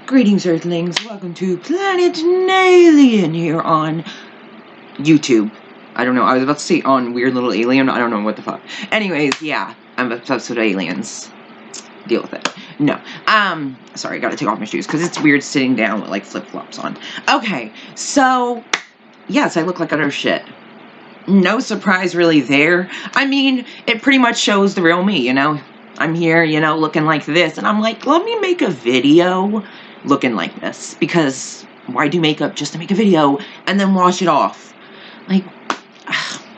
Greetings, Earthlings. Welcome to Planet Alien here on YouTube. I don't know. I was about to say on Weird Little Alien. I don't know what the fuck. Anyways, yeah. I'm obsessed with aliens. Deal with it. No. Sorry, I gotta take off my shoes because it's weird sitting down with, like, flip-flops on. Okay, so, yes, I look like utter shit. No surprise really there. I mean, it pretty much shows the real me, you know? I'm here, you know, looking like this, and I'm like, let me make a video looking like this, because why do makeup just to make a video and then wash it off? Like,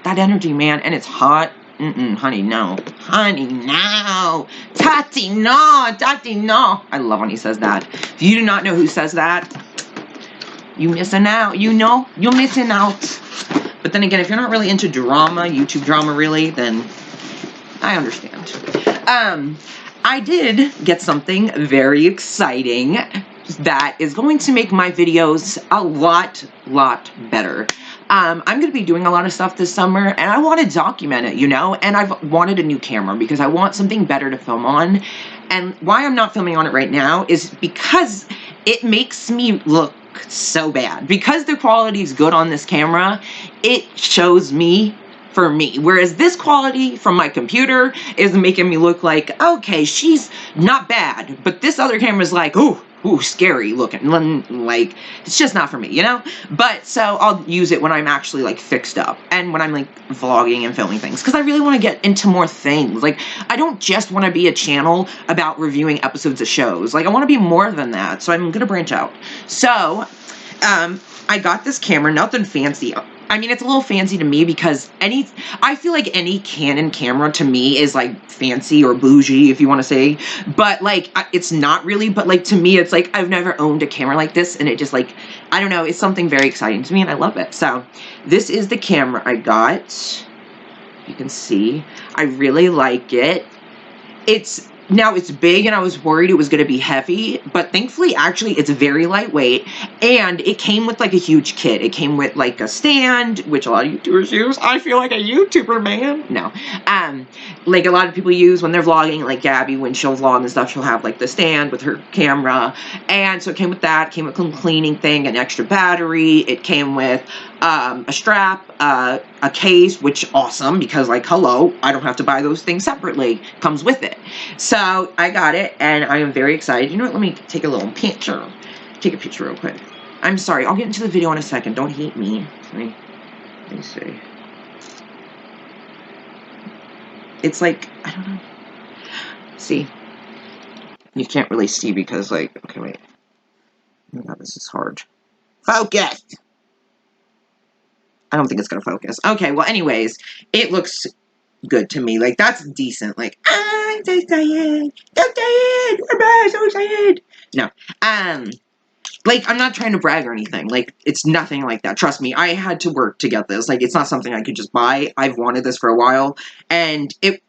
that energy, man. And it's hot. Honey, no. Honey, no. Tati, no. Tati, no. I love when he says that. If you do not know who says that, you missing out. You know, you're missing out. But then again, if you're not really into drama, YouTube drama really, then I understand. I did get something very exciting that is going to make my videos a lot better. I'm going to be doing a lot of stuff this summer, and I want to document it, you know, and I've wanted a new camera because I want something better to film on. And why I'm not filming on it right now is because it makes me look so bad. Because the quality is good on this camera, it shows me for me. Whereas this quality from my computer is making me look like, okay, she's not bad. But this other camera is like, ooh, scary looking. Like, it's just not for me, you know? But, so, I'll use it when I'm actually, like, fixed up. And when I'm, like, vlogging and filming things. Because I really want to get into more things. Like, I don't just want to be a channel about reviewing episodes of shows. Like, I want to be more than that. So, I'm going to branch out. So, I got this camera, nothing fancy. I mean, it's a little fancy to me because I feel like any Canon camera to me is, like, fancy or bougie, if you want to say. But, like, it's not really, but, like, to me, it's, like, I've never owned a camera like this, and it just, like, I don't know, it's something very exciting to me, and I love it. So, this is the camera I got. You can see. I really like it. Now, it's big, and I was worried it was going to be heavy, but thankfully, actually, it's very lightweight, and it came with, like, a huge kit. It came with, like, a stand, which a lot of YouTubers use. I feel like a YouTuber, man. No. Like, a lot of people use when they're vlogging, like Gabby, when she'll vlog and stuff, she'll have, like, the stand with her camera, and so it came with that. It came with a cleaning thing, an extra battery. It came with a strap, a case, which awesome, because, like, hello, I don't have to buy those things separately. Comes with it. So, I got it, and I am very excited. You know what, let me take a little picture. Take a picture real quick. I'm sorry, I'll get into the video in a second. Don't hate me. Let me see. It's like, I don't know. See? You can't really see because, like, okay, wait. Oh God, this is hard. Focus! I don't think it's gonna focus. Okay, well, anyways, it looks good to me. Like, that's decent. Like, I'm so excited. So excited. I'm so excited. No. Like, I'm not trying to brag or anything. Like, it's nothing like that. Trust me, I had to work to get this. Like, it's not something I could just buy. I've wanted this for a while. And it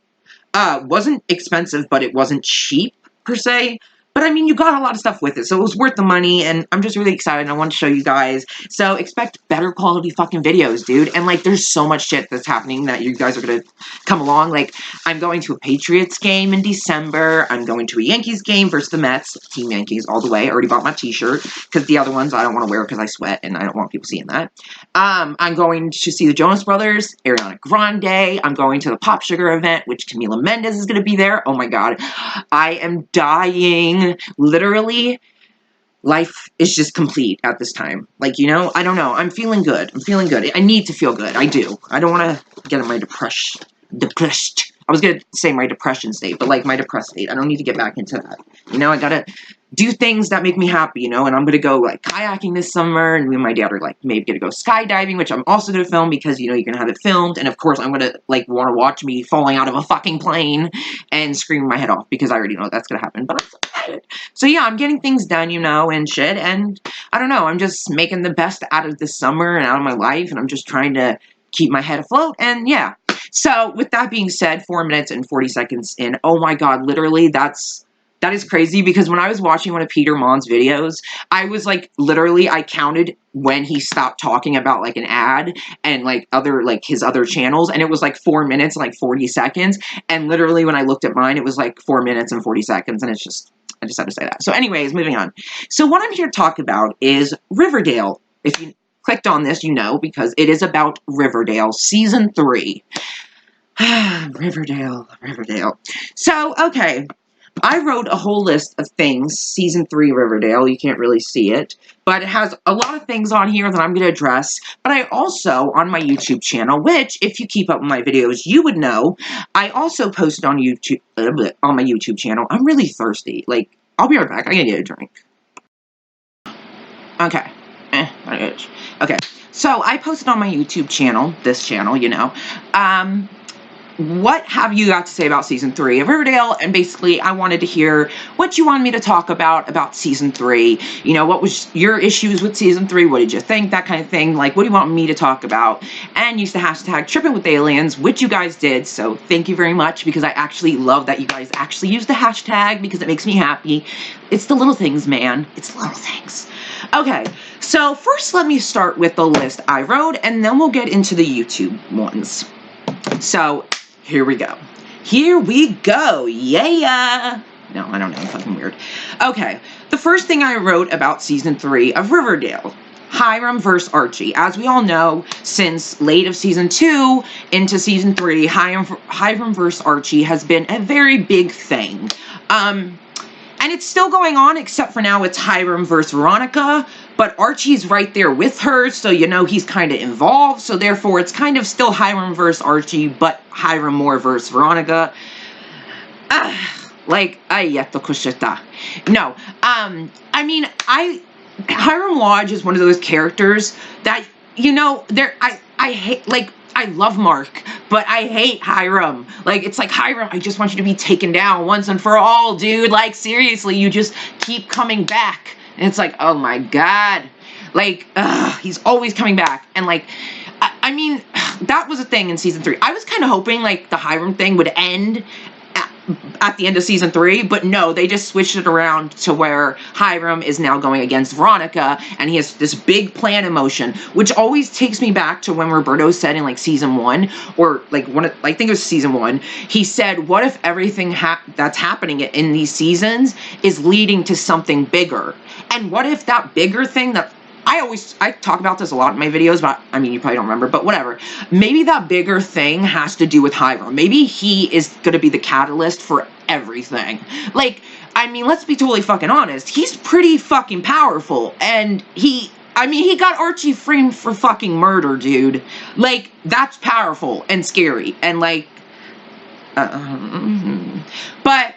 wasn't expensive, but it wasn't cheap, per se. But, I mean, you got a lot of stuff with it, so it was worth the money, and I'm just really excited, and I want to show you guys. So, expect better quality fucking videos, dude. And, like, there's so much shit that's happening that you guys are gonna come along. Like, I'm going to a Patriots game in December. I'm going to a Yankees game versus the Mets. Team Yankees all the way. I already bought my t-shirt, because the other ones I don't want to wear because I sweat, and I don't want people seeing that. I'm going to see the Jonas Brothers, Ariana Grande. I'm going to the Pop Sugar event, which Camila Mendes is gonna be there. Oh my God. I am dying. Literally, life is just complete at this time. Like, you know, I don't know. I'm feeling good. I'm feeling good. I need to feel good. I do. I don't want to get in my depressed. I was going to say my depression state, but, like, my depressed state. I don't need to get back into that. You know, I got to do things that make me happy, you know, and I'm going to go, like, kayaking this summer, and me and my dad are, like, maybe going to go skydiving, which I'm also going to film because, you know, you can have it filmed, and, of course, I'm going to, like, want to watch me falling out of a fucking plane and screaming my head off, because I already know that's going to happen, but I'm so excited. So, yeah, I'm getting things done, you know, and shit, and I don't know, I'm just making the best out of this summer and out of my life, and I'm just trying to keep my head afloat, and, yeah. So, with that being said, 4 minutes and 40 seconds in, oh my God, literally, that is crazy, because when I was watching one of Peter Mon's videos, I was, like, literally, I counted when he stopped talking about, like, an ad and, like, his other channels, and it was, like, 4 minutes and, like, 40 seconds, and literally, when I looked at mine, it was, like, 4 minutes and 40 seconds, and it's just, I just had to say that. So anyways, moving on. So what I'm here to talk about is Riverdale. If you clicked on this, you know, because it is about Riverdale Season 3. Riverdale. So, okay. I wrote a whole list of things, Season 3 Riverdale, you can't really see it, but it has a lot of things on here that I'm going to address, but I also, on my YouTube channel, which, if you keep up with my videos, you would know, I also post on YouTube, on my YouTube channel. I'm really thirsty, like, I'll be right back, I gotta get a drink. Okay. Okay, so I posted on my YouTube channel, this channel, you know, what have you got to say about Season 3 of Riverdale? And basically, I wanted to hear what you wanted me to talk about Season 3. You know, what was your issues with Season 3? What did you think? That kind of thing. Like, what do you want me to talk about? And use the hashtag #TrippingWithAliens, which you guys did. So, thank you very much, because I actually love that you guys actually use the hashtag, because it makes me happy. It's the little things, man. It's the little things. Okay, so first let me start with the list I wrote, and then we'll get into the YouTube ones. So, here we go. Yeah! No, I don't know. I'm fucking weird. Okay. The first thing I wrote about Season 3 of Riverdale. Hiram versus Archie. As we all know, since late of Season 2 into Season 3, Hiram versus Archie has been a very big thing. And it's still going on, except for now it's Hiram versus Veronica, but Archie's right there with her, so you know he's kind of involved, so therefore it's kind of still Hiram versus Archie, but Hiram more versus Veronica. Like, ayato kushita. No, I mean, Hiram Lodge is one of those characters that, you know, I hate, like, I love Mark, but I hate Hiram. Like, it's like, Hiram, I just want you to be taken down once and for all, dude. Like, seriously, you just keep coming back. And it's like, oh my god. Like, he's always coming back. And, like, I mean, that was a thing in Season 3. I was kind of hoping, like, the Hiram thing would end at the end of Season 3, but no, they just switched it around to where Hiram is now going against Veronica, and he has this big plan in motion, which always takes me back to when Roberto said in, like, Season 1, or, like, I think it was Season 1, he said, what if everything that's happening in these seasons is leading to something bigger? And what if that bigger thing that I talk about this a lot in my videos, but I mean, you probably don't remember, but whatever. Maybe that bigger thing has to do with Hiram. Maybe he is going to be the catalyst for everything. Like, I mean, let's be totally fucking honest. He's pretty fucking powerful, and he got Archie framed for fucking murder, dude. Like, that's powerful and scary, and like, but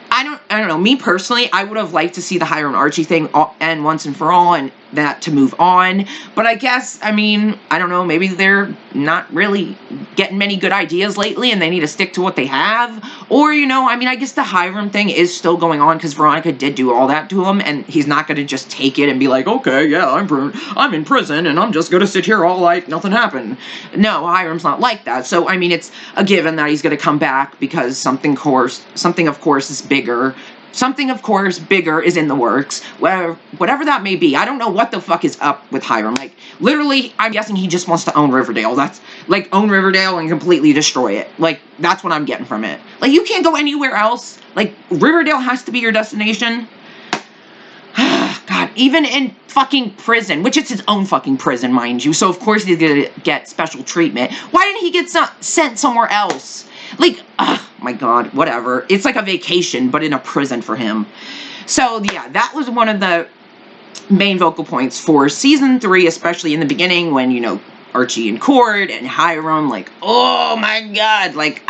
I don't know, me personally, I would have liked to see the Hiram Archie thing end once and for all, and that to move on, but I guess, I mean, I don't know, maybe they're not really getting many good ideas lately, and they need to stick to what they have, or, you know, I mean, I guess the Hiram thing is still going on, because Veronica did do all that to him, and he's not going to just take it and be like, okay, yeah, I'm in prison, and I'm just going to sit here all like nothing happened. No, Hiram's not like that, so, I mean, it's a given that he's going to come back, because something of course is bigger. Something, of course, bigger is in the works. Whatever that may be. I don't know what the fuck is up with Hiram. Like, literally, I'm guessing he just wants to own Riverdale. That's, like, own Riverdale and completely destroy it. Like, that's what I'm getting from it. Like, you can't go anywhere else. Like, Riverdale has to be your destination. God, even in fucking prison, which it's his own fucking prison, mind you. So, of course, he's gonna get special treatment. Why didn't he get sent somewhere else? Like, my god, whatever. It's like a vacation, but in a prison for him. So, yeah, that was one of the main vocal points for Season 3, especially in the beginning when, you know, Archie and Cord and Hiram, like, oh my god, like,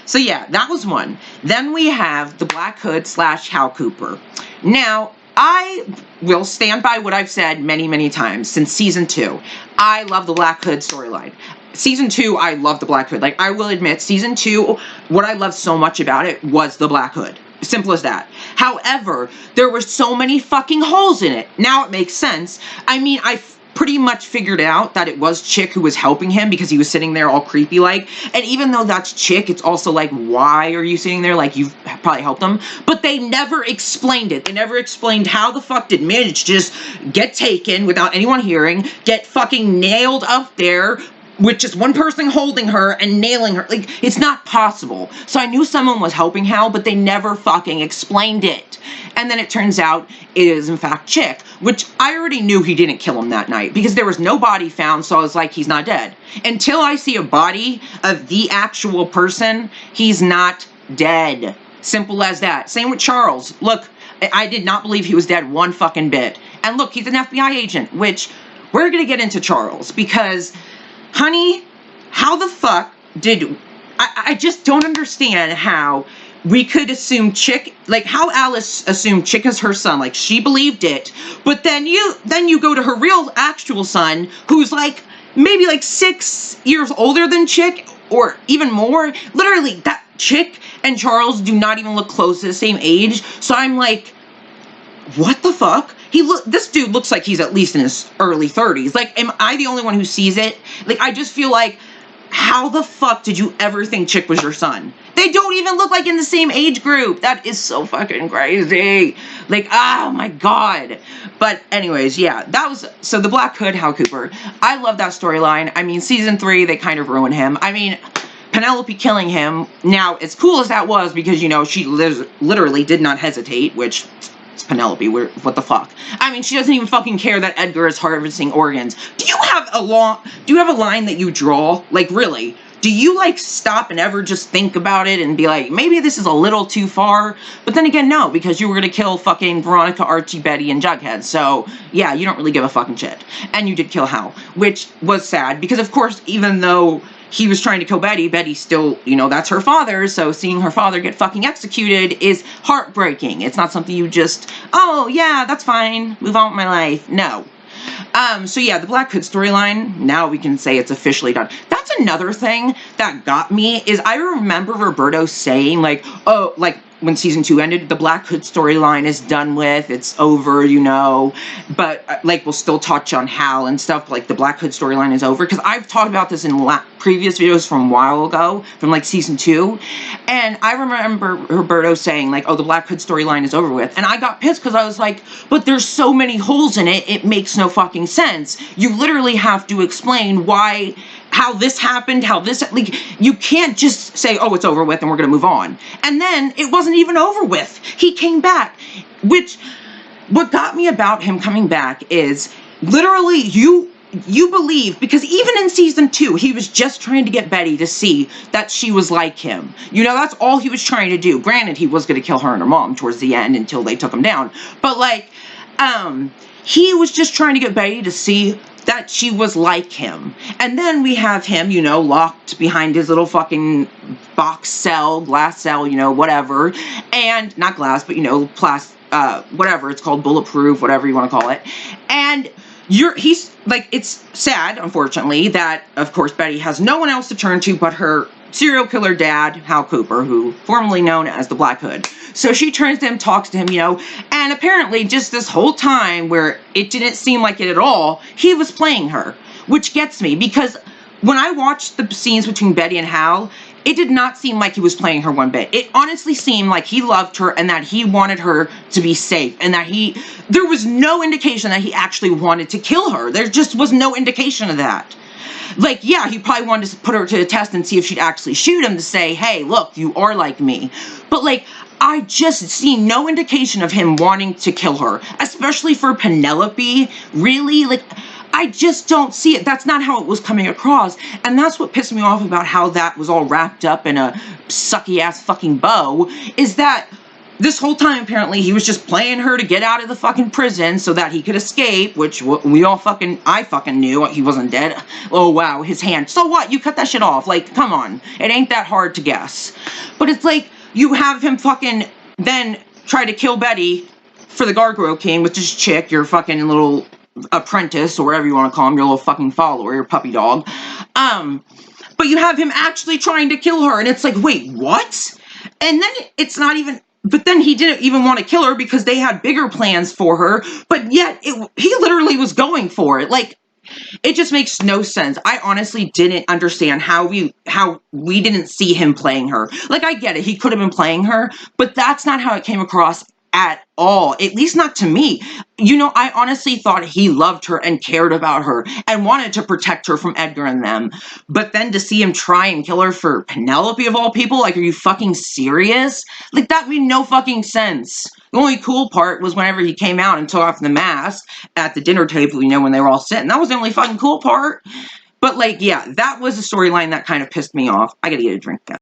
So, yeah, that was one. Then we have the Black Hood / Hal Cooper. Now, I will stand by what I've said many, many times since Season 2. I love the Black Hood storyline. Season 2, I love the Black Hood. Like, I will admit, Season 2, what I loved so much about it was the Black Hood. Simple as that. However, there were so many fucking holes in it. Now it makes sense. I mean, I pretty much figured out that it was Chick who was helping him because he was sitting there all creepy-like. And even though that's Chick, it's also like, why are you sitting there? Like, you've probably helped him. But they never explained it. They never explained how the fuck did Midge just get taken without anyone hearing, get fucking nailed up there, with just one person holding her and nailing her. Like, it's not possible. So I knew someone was helping Hal, but they never fucking explained it. And then it turns out it is, in fact, Chick, which I already knew he didn't kill him that night because there was no body found, so I was like, he's not dead. Until I see a body of the actual person, he's not dead. Simple as that. Same with Charles. Look, I did not believe he was dead one fucking bit. And look, he's an FBI agent, which we're going to get into Charles because, honey, how the fuck did... I just don't understand how we could assume Chick, like how Alice assumed Chick is her son, like she believed it, but then you go to her real actual son, who's like maybe like 6 years older than Chick, or even more. Literally, that Chick and Charles do not even look close to the same age. So I'm like, what the fuck? This dude looks like he's at least in his early 30s. Like, am I the only one who sees it? Like, I just feel like, how the fuck did you ever think Chick was your son? They don't even look like in the same age group. That is so fucking crazy. Like, oh my god. But anyways, yeah, that was, so the Black Hood, Hal Cooper. I love that storyline. I mean, season 3, they kind of ruined him. I mean, Penelope killing him, now, as cool as that was, because, you know, she literally did not hesitate, which... it's Penelope, what the fuck? I mean, she doesn't even fucking care that Edgar is harvesting organs. Do you have a line that you draw? Like, really? Do you, like, stop and ever just think about it and be like, maybe this is a little too far? But then again, no, because you were gonna kill fucking Veronica, Archie, Betty, and Jughead. So, yeah, you don't really give a fucking shit. And you did kill Hal, which was sad, because of course, even though he was trying to kill Betty, Betty still, you know, that's her father, so seeing her father get fucking executed is heartbreaking. It's not something you just, oh, yeah, that's fine, move on with my life. No. So yeah, the Black Hood storyline, now we can say it's officially done. That's another thing that got me, is I remember Roberto saying, like, oh, like, when season 2 ended, the Black Hood storyline is done with, it's over, you know, but, like, we'll still touch on Hal and stuff, like, the Black Hood storyline is over, because I've talked about this in previous videos from a while ago, from, like, season 2, and I remember Roberto saying, like, oh, the Black Hood storyline is over with, and I got pissed, because I was like, but there's so many holes in it, it makes no fucking sense. You literally have to explain why... how this happened, how this, like, you can't just say, oh, it's over with and we're gonna move on. And then it wasn't even over with. He came back, which, what got me about him coming back is, literally, you believe, because even in season 2, he was just trying to get Betty to see that she was like him. You know, that's all he was trying to do. Granted, he was gonna kill her and her mom towards the end until they took him down. But, like, he was just trying to get Betty to see that she was like him. And then we have him, you know, locked behind his little fucking box cell, glass cell, you know, whatever. And, not glass, but, you know, whatever it's called, bulletproof, whatever you want to call it. And he's, like, it's sad, unfortunately, that, of course, Betty has no one else to turn to but her serial killer dad, Hal Cooper, who formerly known as the Black Hood. So she turns to him, talks to him, you know, and apparently just this whole time where it didn't seem like it at all, he was playing her, which gets me, because when I watched the scenes between Betty and Hal, it did not seem like he was playing her one bit. It honestly seemed like he loved her and that he wanted her to be safe, and that there was no indication that he actually wanted to kill her. There just was no indication of that. Like, yeah, he probably wanted to put her to the test and see if she'd actually shoot him to say, hey, look, you are like me. But, like, I just see no indication of him wanting to kill her, especially for Penelope. Really, like, I just don't see it. That's not how it was coming across, and that's what pissed me off about how that was all wrapped up in a sucky-ass fucking bow, is that this whole time, apparently, he was just playing her to get out of the fucking prison so that he could escape, which I fucking knew he wasn't dead. Oh, wow, his hand. So what? You cut that shit off. Like, come on. It ain't that hard to guess. But it's like, you have him fucking then try to kill Betty for the Gargoyle King, which is Chick, your fucking little apprentice, or whatever you want to call him, your little fucking follower, your puppy dog. But you have him actually trying to kill her, and it's like, wait, what? And then it's not even... But then he didn't even want to kill her because they had bigger plans for her, but yet he literally was going for it. Like, it just makes no sense. I honestly didn't understand how we didn't see him playing her. Like, I get it, he could have been playing her, but that's not how it came across at all. At least not to me. You know, I honestly thought he loved her and cared about her and wanted to protect her from Edgar and them. But then to see him try and kill her for Penelope of all people, like, are you fucking serious? Like, that made no fucking sense. The only cool part was whenever he came out and took off the mask at the dinner table, you know, when they were all sitting. That was the only fucking cool part. But, like, yeah, that was a storyline that kind of pissed me off. I gotta get a drink now.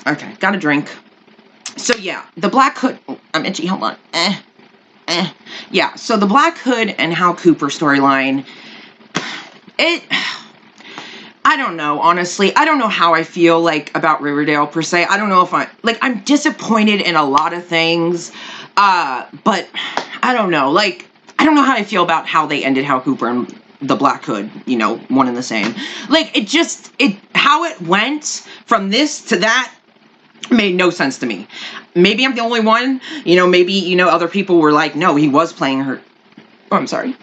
Okay, got a drink. So, yeah, the Black Hood... Oh, I'm itchy, hold on. Yeah, so the Black Hood and Hal Cooper storyline, I don't know, honestly. I don't know how I feel, like, about Riverdale, per se. I don't know if I'm disappointed in a lot of things, but I don't know. Like, I don't know how I feel about how they ended Hal Cooper and the Black Hood, you know, one and the same. Like, how it went from this to that made no sense to me. Maybe I'm the only one, you know, maybe, you know, other people were like, no, he was playing her. Oh, I'm sorry.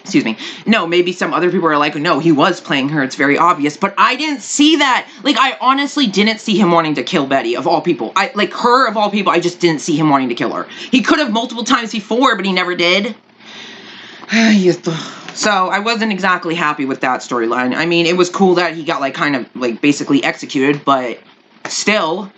Excuse me. No, maybe some other people are like, no, he was playing her. It's very obvious. But I didn't see that. Like, I honestly didn't see him wanting to kill Betty, of all people. Her, of all people, I just didn't see him wanting to kill her. He could have multiple times before, but he never did. So, I wasn't exactly happy with that storyline. I mean, it was cool that he got, like, kind of, like, basically executed, but still.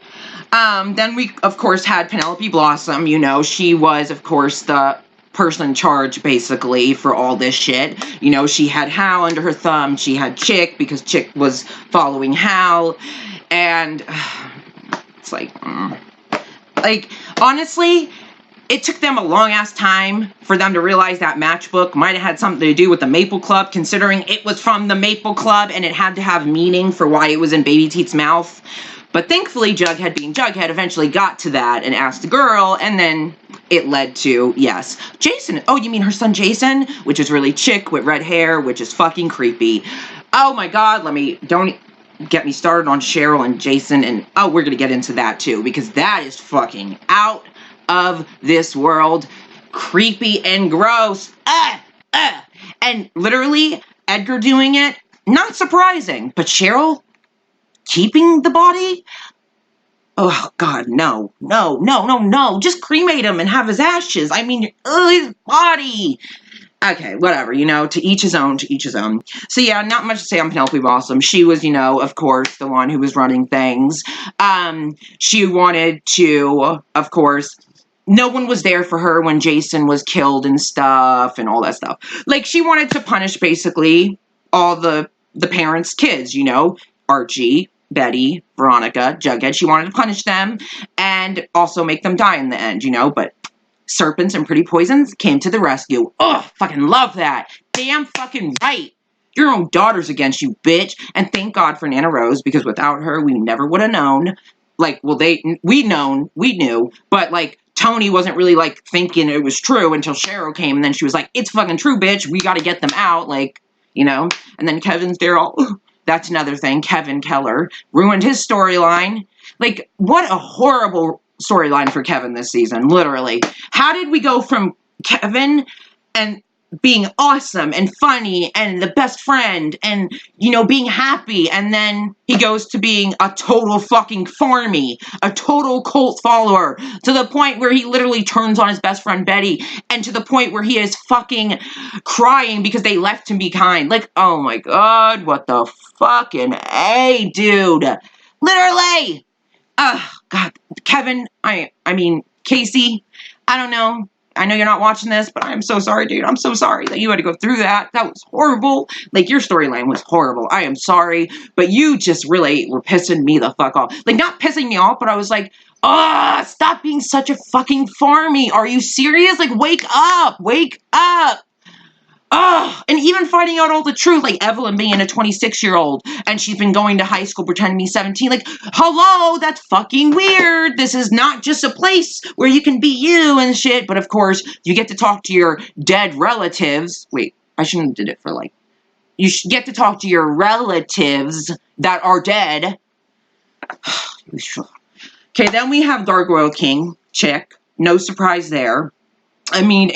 Then we, of course, had Penelope Blossom, you know. She was, of course, the person in charge, basically, for all this shit. You know, she had Hal under her thumb. She had Chick, because Chick was following Hal. And it's like, honestly, it took them a long-ass time for them to realize that matchbook might have had something to do with the Maple Club, considering it was from the Maple Club, and it had to have meaning for why it was in Baby Teeth's mouth. But thankfully, Jughead being Jughead eventually got to that and asked the girl, and then it led to, yes, Jason. Oh, you mean her son Jason? Which is really Chick with red hair, which is fucking creepy. Oh my god, don't get me started on Cheryl and Jason, and oh, we're gonna get into that too, because that is fucking out of this world. Creepy and gross. And literally, Edgar doing it, not surprising, but Cheryl keeping the body? Oh, God, no. Just cremate him and have his ashes. I mean, his body. Okay, whatever, you know, to each his own, So, yeah, not much to say on Penelope Blossom. She was, you know, of course, the one who was running things. She wanted to, of course, no one was there for her when Jason was killed and stuff and all that stuff. Like, she wanted to punish, basically, all the parents' kids, you know, Archie, Betty, Veronica, Jughead. She wanted to punish them and also make them die in the end, you know, but serpents and pretty poisons came to the rescue. Oh, fucking love that. Damn fucking right. Your own daughter's against you, bitch. And thank God for Nana Rose, because without her, we never would have known. Like, well, we knew, but, like, Tony wasn't really, like, thinking it was true until Cheryl came, and then she was like, it's fucking true, bitch. We gotta get them out, like, you know. And then Kevin's there all... That's another thing. Kevin Keller ruined his storyline. Like, what a horrible storyline for Kevin this season, literally. How did we go from Kevin and being awesome and funny and the best friend and, you know, being happy, and then he goes to being a total fucking farmy, a total cult follower, to the point where he literally turns on his best friend Betty, and to the point where he is fucking crying because they left him behind. Like, oh my god, what the fucking A, dude. Literally. God, Kevin, I mean, Casey, I don't know. I know you're not watching this, but I'm so sorry, dude. I'm so sorry that you had to go through that. That was horrible. Like, your storyline was horrible. I am sorry, but you just really were pissing me the fuck off. Like, not pissing me off, but I was like, stop being such a fucking farmy. Are you serious? Like, wake up. Wake up. And even finding out all the truth, like Evelyn being a 26-year-old, and she's been going to high school pretending to be 17. Like, hello, that's fucking weird. This is not just a place where you can be you and shit, but of course, you get to talk to your dead relatives. Wait, I shouldn't have did it for, like, you should get to talk to your relatives that are dead. Okay, then we have Gargoyle King, Chick. No surprise there. I mean,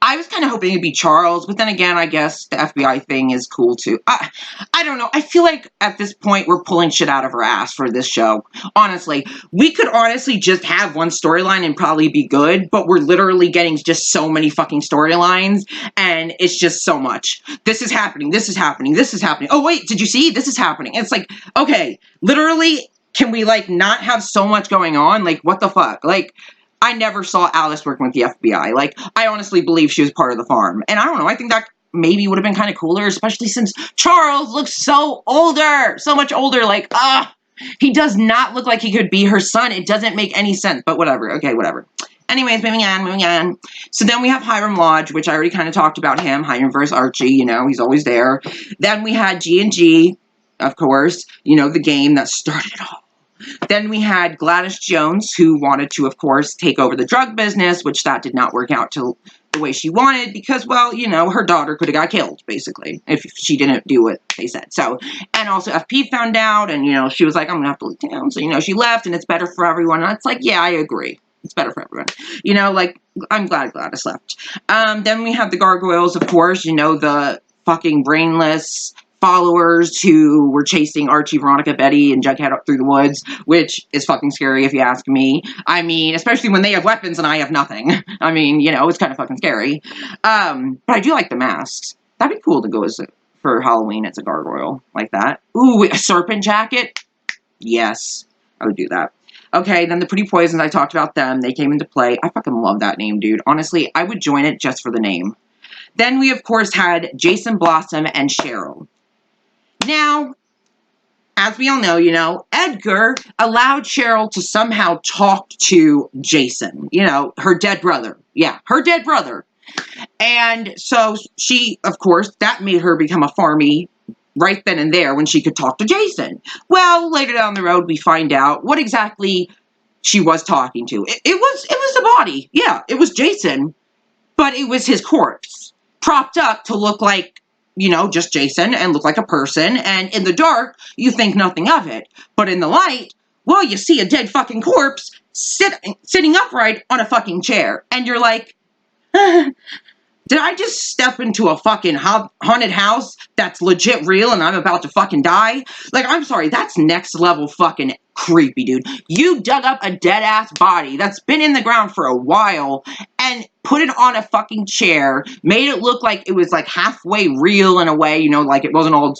I was kind of hoping it'd be Charles, but then again, I guess the FBI thing is cool too. I don't know. I feel like at this point we're pulling shit out of our ass for this show. Honestly, we could honestly just have one storyline and probably be good, but we're literally getting just so many fucking storylines, and it's just so much. This is happening. This is happening. This is happening. Oh wait, did you see? This is happening. It's like, okay, literally, can we like not have so much going on? Like, what the fuck? Like, I never saw Alice working with the FBI. Like, I honestly believe she was part of the farm. And I don't know, I think that maybe would have been kind of cooler, especially since Charles looks so older, so much older. Like, he does not look like he could be her son. It doesn't make any sense, but whatever. Okay, whatever. Anyways, moving on. So then we have Hiram Lodge, which I already kind of talked about him. Hiram versus Archie, you know, he's always there. Then we had G&G, of course, you know, the game that started it all. Then we had Gladys Jones, who wanted to, of course, take over the drug business, which that did not work out to the way she wanted because, well, you know, her daughter could have got killed, basically, if she didn't do what they said. So, and also FP found out, and, you know, she was like, I'm going to have to leave town. So, you know, she left, and it's better for everyone. And it's like, yeah, I agree. It's better for everyone. You know, like, I'm glad Gladys left. Then we have the Gargoyles, of course, you know, the fucking brainless followers who were chasing Archie, Veronica, Betty, and Jughead up through the woods, which is fucking scary if you ask me. I mean, especially when they have weapons and I have nothing. I mean, you know, it's kind of fucking scary. But I do like the masks. That'd be cool to go as for Halloween as a gargoyle like that. Ooh, a serpent jacket? Yes, I would do that. Okay, then the Pretty Poisons, I talked about them. They came into play. I fucking love that name, dude. Honestly, I would join it just for the name. Then we, of course, had Jason Blossom and Cheryl. Now, as we all know, you know, Edgar allowed Cheryl to somehow talk to Jason, you know, her dead brother. Yeah, her dead brother. And so she, of course, that made her become a farmie right then and there when she could talk to Jason. Well, later down the road, we find out what exactly she was talking to. It was the body. Yeah, it was Jason, but it was his corpse propped up to look like, you know, just Jason and look like a person. And in the dark, you think nothing of it. But in the light, well, you see a dead fucking corpse sitting upright on a fucking chair. And you're like, did I just step into a fucking haunted house that's legit real and I'm about to fucking die? Like, I'm sorry, that's next level fucking creepy, dude. You dug up a dead-ass body that's been in the ground for a while and put it on a fucking chair, made it look like it was, like, halfway real in a way, you know, like it wasn't all...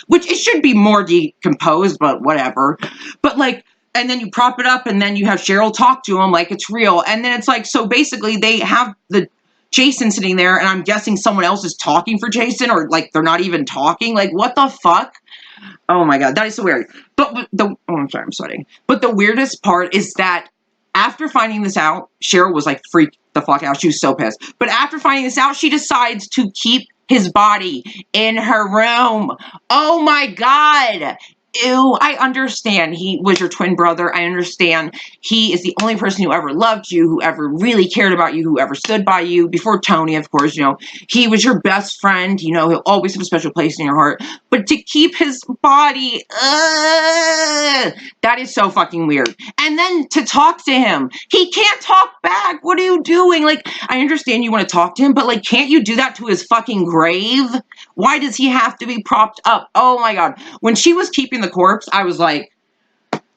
Which, it should be more decomposed, but whatever. But, like... And then you prop it up and then you have Cheryl talk to him like it's real. And then it's like, so basically they have the Jason sitting there and I'm guessing someone else is talking for Jason or like they're not even talking. Like, what the fuck? Oh my God, that is so weird. But I'm sorry, I'm sweating. But the weirdest part is that after finding this out, Cheryl was like freaked the fuck out. She was so pissed. But after finding this out, she decides to keep his body in her room. Oh my God. Ew, I understand he was your twin brother. I understand he is the only person who ever loved you, who ever really cared about you, who ever stood by you. Before Tony, of course, you know, he was your best friend. You know, he'll always have a special place in your heart. But to keep his body, that is so fucking weird. And then to talk to him, he can't talk back. What are you doing? Like, I understand you want to talk to him, but like, can't you do that to his fucking grave? Why does he have to be propped up? Oh my God. When she was keeping the corpse, I was like,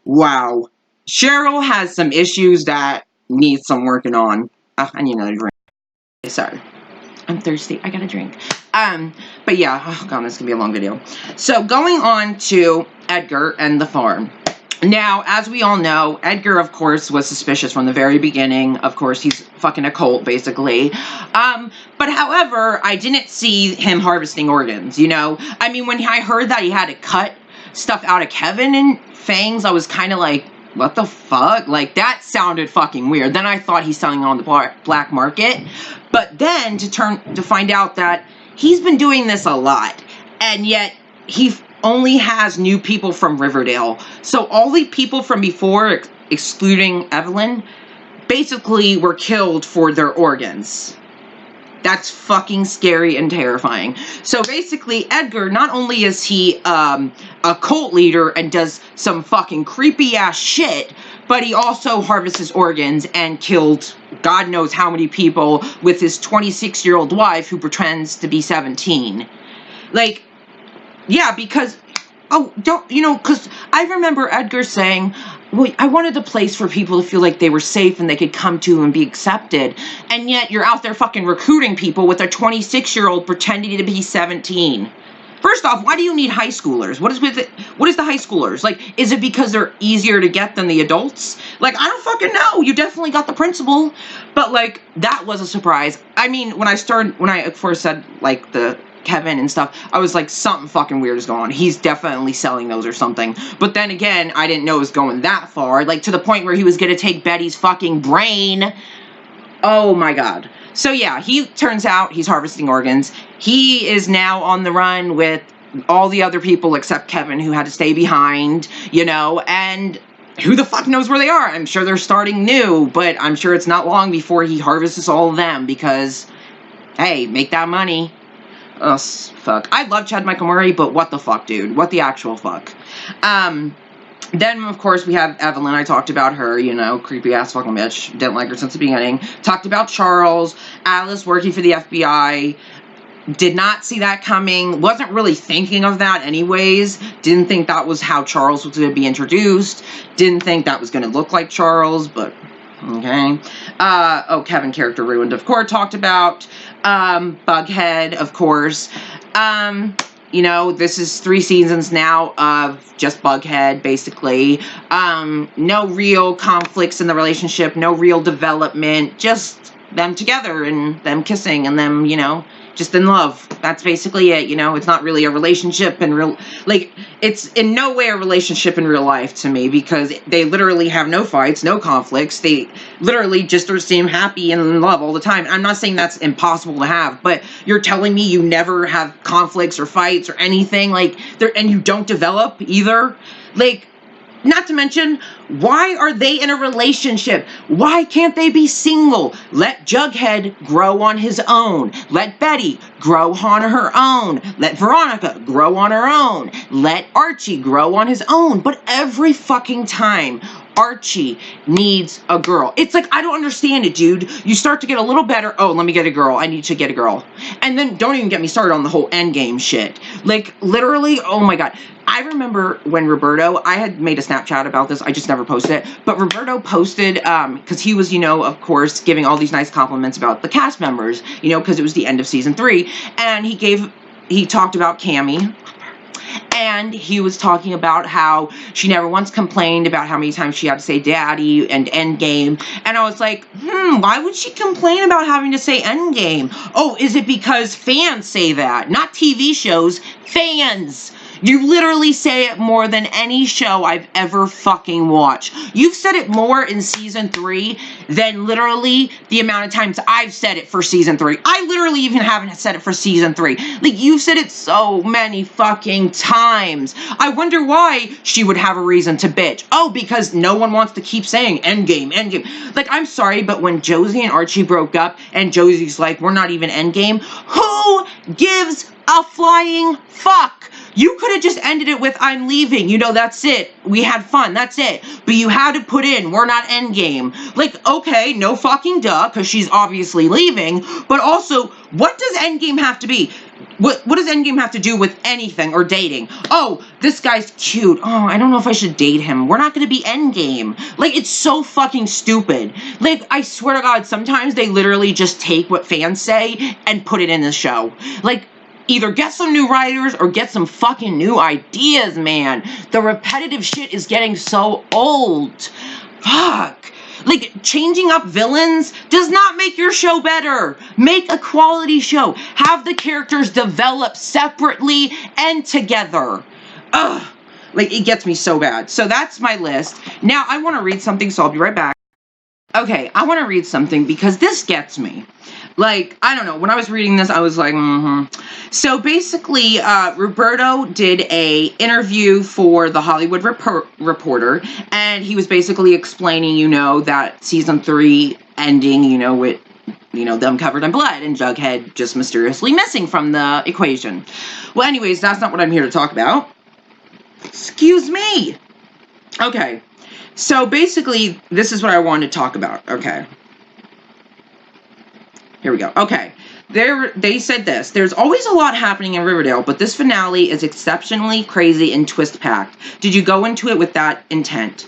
wow. Cheryl has some issues that need some working on. I need another drink. Sorry. I'm thirsty. I got a drink. But yeah, oh God, this is gonna be a long video. So going on to Edgar and the farm. Now, as we all know, Edgar, of course, was suspicious from the very beginning. Of course, he's fucking a cult, basically. But however, I didn't see him harvesting organs, you know? I mean, when I heard that he had to cut stuff out of Kevin and Fangs, I was kind of like, what the fuck? Like, that sounded fucking weird. Then I thought he's selling on the black market. But then to find out that he's been doing this a lot, and yet he only has new people from Riverdale. So all the people from before, excluding Evelyn, basically were killed for their organs. That's fucking scary and terrifying. So basically, Edgar, not only is he a cult leader and does some fucking creepy ass shit, but he also harvests organs and killed God knows how many people with his 26-year-old wife who pretends to be 17. Like, yeah, because, because I remember Edgar saying, well, I wanted a place for people to feel like they were safe and they could come to and be accepted. And yet you're out there fucking recruiting people with a 26-year-old pretending to be 17. First off, why do you need high schoolers? What is with it? What is the high schoolers? Like, is it because they're easier to get than the adults? Like, I don't fucking know. You definitely got the principal. But, like, that was a surprise. I mean, when I first said, like, the Kevin and stuff, I was like, something fucking weird is going on. He's definitely selling those or something. But then again, I didn't know it was going that far. Like, to the point where he was going to take Betty's fucking brain. Oh, my God. So, yeah, he turns out he's harvesting organs. He is now on the run with all the other people except Kevin, who had to stay behind, and who the fuck knows where they are? I'm sure they're starting new, but I'm sure it's not long before he harvests all of them because, hey, make that money. Oh, fuck. I love Chad Michael Murray, but what the fuck, dude? What the actual fuck? Then, of course, we have Evelyn. I talked about her, creepy-ass fucking bitch. Didn't like her since the beginning. Talked about Charles. Alice working for the FBI. Did not see that coming. Wasn't really thinking of that anyways. Didn't think that was how Charles was going to be introduced. Didn't think that was going to look like Charles, but okay. Kevin character ruined, of course. Talked about Bughead, of course. This is 3 seasons now of just Bughead, basically. No real conflicts in the relationship, no real development, just them together and them kissing and them, just in love. That's basically it, It's not really a relationship in real, it's in no way a relationship in real life to me because they literally have no fights, no conflicts. They literally just seem happy and in love all the time. I'm not saying that's impossible to have, but you're telling me you never have conflicts or fights or anything, and you don't develop either? Not to mention, why are they in a relationship? Why can't they be single? Let Jughead grow on his own. Let Betty grow on her own. Let Veronica grow on her own. Let Archie grow on his own. But every fucking time, Archie needs a girl. It's like, I don't understand it, dude. You start to get a little better. Oh, let me get a girl. I need to get a girl. And then don't even get me started on the whole endgame shit. Literally, oh my God. I remember when Roberto, I had made a Snapchat about this. I just never posted it. But Roberto posted, because he was, of course, giving all these nice compliments about the cast members, because it was the end of season 3. And he talked about Cammie. And he was talking about how she never once complained about how many times she had to say daddy and endgame. And I was like, why would she complain about having to say endgame? Oh, is it because fans say that? Not TV shows, fans. You literally say it more than any show I've ever fucking watched. You've said it more in season 3 than literally the amount of times I've said it for season 3. I literally even haven't said it for season 3. You've said it so many fucking times. I wonder why she would have a reason to bitch. Oh, because no one wants to keep saying endgame, endgame. I'm sorry, but when Josie and Archie broke up and Josie's like, we're not even endgame, who gives a flying fuck? You could have just ended it with, I'm leaving. That's it. We had fun. That's it. But you had to put in, we're not endgame. Okay, no fucking duh, because she's obviously leaving. But also, what does endgame have to be? What does endgame have to do with anything or dating? Oh, this guy's cute. Oh, I don't know if I should date him. We're not going to be endgame. It's so fucking stupid. I swear to God, sometimes they literally just take what fans say and put it in the show. Either get some new writers or get some fucking new ideas, man. The repetitive shit is getting so old. Fuck. Changing up villains does not make your show better. Make a quality show. Have the characters develop separately and together. Ugh. It gets me so bad. So that's my list. Now, I want to read something, so I'll be right back. Okay, I want to read something because this gets me. I don't know, when I was reading this, I was like, So basically, Roberto did a interview for The Hollywood Reporter, and he was basically explaining, that season 3 ending, with, them covered in blood, and Jughead just mysteriously missing from the equation. Well, anyways, that's not what I'm here to talk about. Excuse me. Okay. So basically, this is what I wanted to talk about. Okay. Here we go. Okay. They said this. There's always a lot happening in Riverdale, but this finale is exceptionally crazy and twist-packed. Did you go into it with that intent?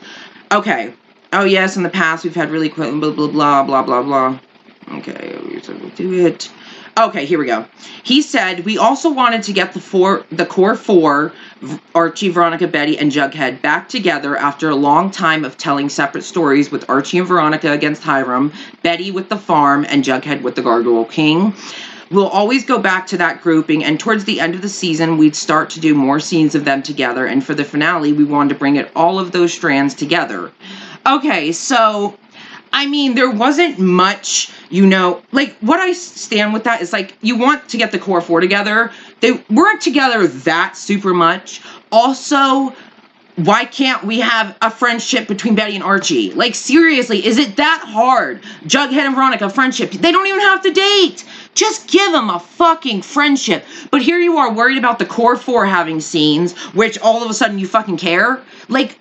Okay. Oh, yes, in the past we've had really quick blah, blah, blah, blah, blah, blah. Okay, we'll do it. Okay, here we go. He said, we also wanted to get the core four, Archie, Veronica, Betty, and Jughead, back together after a long time of telling separate stories with Archie and Veronica against Hiram, Betty with the farm, and Jughead with the Gargoyle King. We'll always go back to that grouping, and towards the end of the season, we'd start to do more scenes of them together, and for the finale, we wanted to bring all of those strands together. Okay, so, I mean, there wasn't much, you know, like, what I stand with that is, like, you want to get the core four together. They weren't together that super much. Also, why can't we have a friendship between Betty and Archie? Like, seriously, is it that hard? Jughead and Veronica, friendship. They don't even have to date. Just give them a fucking friendship. But here you are worried about the core four having scenes, which all of a sudden you fucking care. Like,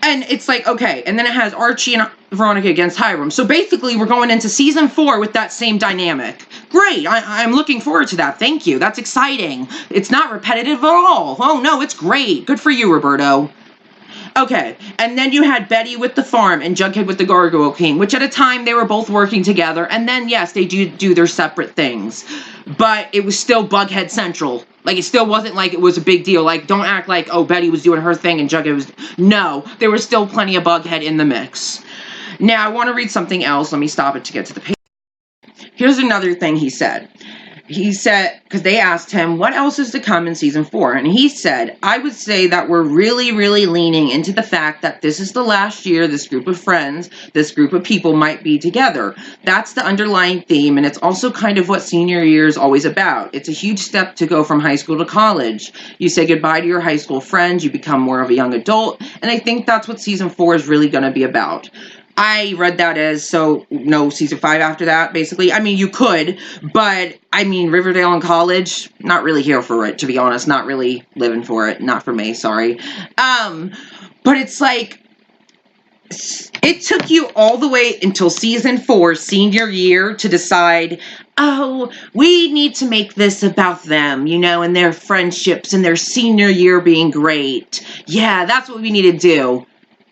and it's like, okay, and then it has Archie and Veronica against Hiram. So basically, we're going into season 4 with that same dynamic. Great, I'm looking forward to that. Thank you. That's exciting. It's not repetitive at all. Oh, no, it's great. Good for you, Roberto. Okay, and then you had Betty with the farm and Jughead with the Gargoyle King, which at a time they were both working together, and then, yes, they do their separate things. But it was still Bughead Central. Like, it still wasn't like it was a big deal. Like, don't act like, oh, Betty was doing her thing and Jughead was... No, there was still plenty of Bughead in the mix. Now, I want to read something else. Let me stop it to get to the page. Here's another thing he said. He said, because they asked him, what else is to come in season 4? And he said, I would say that we're really, really leaning into the fact that this is the last year this group of friends, this group of people might be together. That's the underlying theme, and it's also kind of what senior year is always about. It's a huge step to go from high school to college. You say goodbye to your high school friends, you become more of a young adult, and I think that's what season 4 is really going to be about. I read that as, so, no season 5 after that, basically. I mean, you could, but, I mean, Riverdale in college, not really here for it, to be honest. Not really living for it. Not for me, sorry. But it's like, it took you all the way until season 4, senior year, to decide, oh, we need to make this about them, you know, and their friendships and their senior year being great. Yeah, that's what we need to do.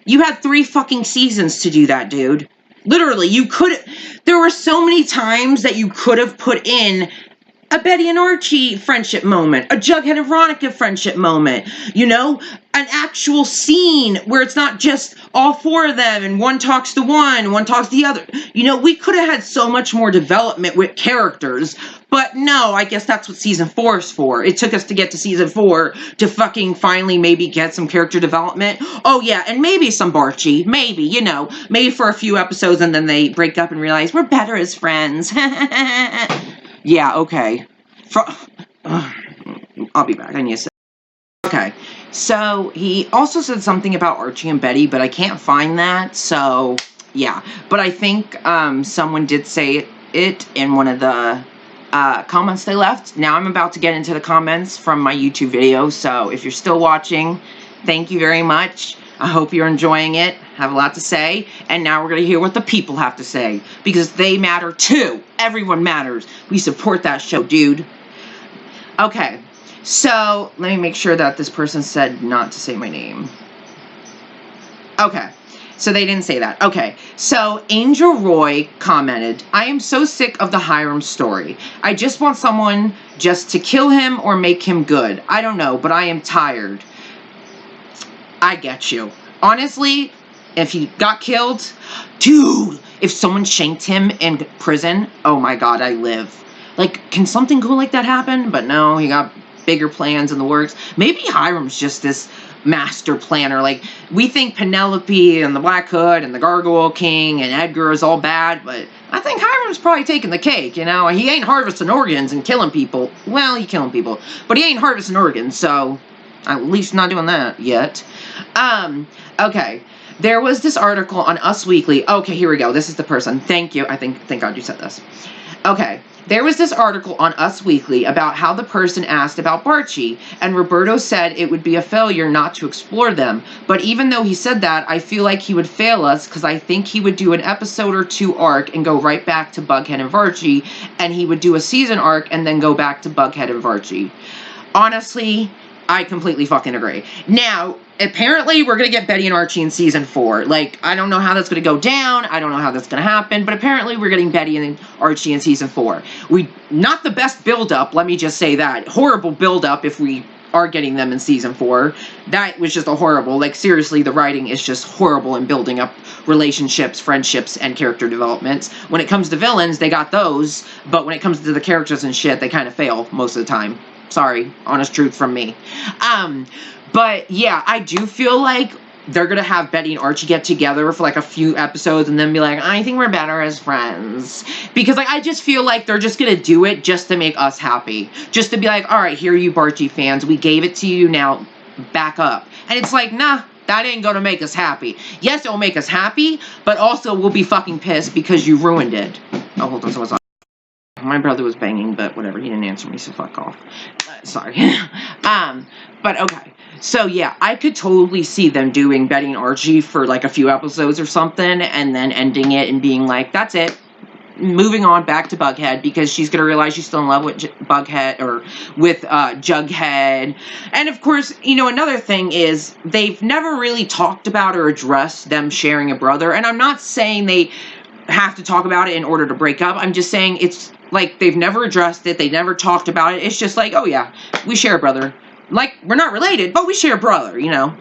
You had 3 fucking seasons to do that, dude. Literally, you could... There were so many times that you could have put in a Betty and Archie friendship moment, a Jughead and Veronica friendship moment, you know? An actual scene where it's not just all 4 of them and one talks to one talks to the other. You know, we could have had so much more development with characters, but no, I guess that's what season 4 is for. It took us to get to season 4 to fucking finally maybe get some character development. Oh yeah, and maybe some Barchi. Maybe, you know, maybe for a few episodes and then they break up and realize we're better as friends. Yeah, okay. I'll be back. I need to say. Okay, so he also said something about Archie and Betty, but I can't find that, so yeah. But I think someone did say it in one of the comments they left. Now I'm about to get into the comments from my YouTube video, so if you're still watching, thank you very much. I hope you're enjoying it, have a lot to say, and now we're going to hear what the people have to say, because they matter too. Everyone matters. We support that show, dude. Okay, so let me make sure that this person said not to say my name. Okay, so they didn't say that. Okay, so Angel Roy commented, I am so sick of the Hiram story. I just want someone just to kill him or make him good. I don't know, but I am tired. I get you. Honestly, if he got killed, dude, if someone shanked him in prison, oh my god, I live. Like, can something cool like that happen? But no, he got bigger plans in the works. Maybe Hiram's just this master planner. Like, we think Penelope and the Black Hood and the Gargoyle King and Edgar is all bad, but I think Hiram's probably taking the cake, you know? He ain't harvesting organs and killing people. Well, he's killing people, but he ain't harvesting organs, so at least not doing that yet. Okay. There was this article on Us Weekly. Okay, here we go. This is the person. Thank you. Thank God you said this. Okay. There was this article on Us Weekly about how the person asked about Barchi, and Roberto said it would be a failure not to explore them. But even though he said that, I feel like he would fail us because I think he would do an episode or two arc and go right back to Bughead and Varchi, and he would do a season arc and then go back to Bughead and Varchi. Honestly, I completely fucking agree. Now, apparently we're going to get Betty and Archie in season 4. Like, I don't know how that's going to go down. I don't know how that's going to happen. But apparently we're getting Betty and Archie in season 4. Not the best build-up, let me just say that. Horrible build-up if we are getting them in season 4. That was just a horrible, like, seriously, the writing is just horrible in building up relationships, friendships, and character developments. When it comes to villains, they got those. But when it comes to the characters and shit, they kind of fail most of the time. Sorry, honest truth from me. But yeah, I do feel like they're gonna have Betty and Archie get together for like a few episodes and then be like, I think we're better as friends. Because like, I just feel like they're just gonna do it just to make us happy. Just to be like, alright, here you Barchi fans, we gave it to you, now back up. And it's like, nah, that ain't gonna make us happy. Yes, it'll make us happy, but also we'll be fucking pissed because you ruined it. Oh, hold on, someone's on. My brother was banging, but whatever, he didn't answer me, so fuck off. Sorry. But okay. So yeah, I could totally see them doing Betty and Archie for like a few episodes or something, and then ending it and being like, that's it. Moving on back to Bughead, because she's gonna realize she's still in love with Bughead, or with Jughead. And of course, you know, another thing is, they've never really talked about or addressed them sharing a brother, and I'm not saying they have to talk about it in order to break up. I'm just saying it's like they've never addressed it, they never talked about it. It's just like, oh yeah, we share a brother. Like, we're not related, but we share a brother, you know?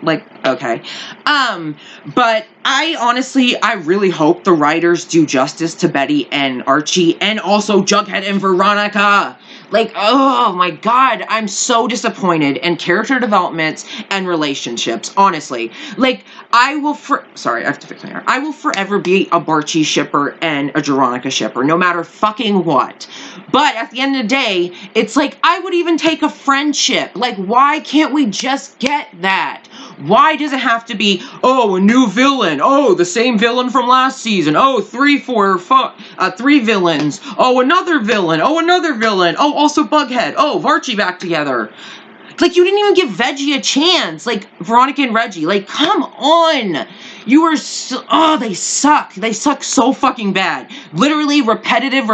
Like, okay. But I honestly, I really hope the writers do justice to Betty and Archie, and also Jughead and Veronica. Like, oh my god, I'm so disappointed in character developments and relationships, honestly. Like, I will sorry, I have to fix my hair. I will forever be a Barchi shipper and a Veronica shipper, no matter fucking what. But at the end of the day, it's like, I would even take a friendship. Like, why can't we just get that? Why does it have to be, oh, a new villain? Oh, the same villain from last season. Oh, 3 villains. Oh, another villain. Oh, another villain. Oh, also Bughead. Oh, Varchi back together. Like, you didn't even give Veggie a chance. Like, Veronica and Reggie. Like, come on. You are so... Oh, they suck. They suck so fucking bad. Literally repetitive,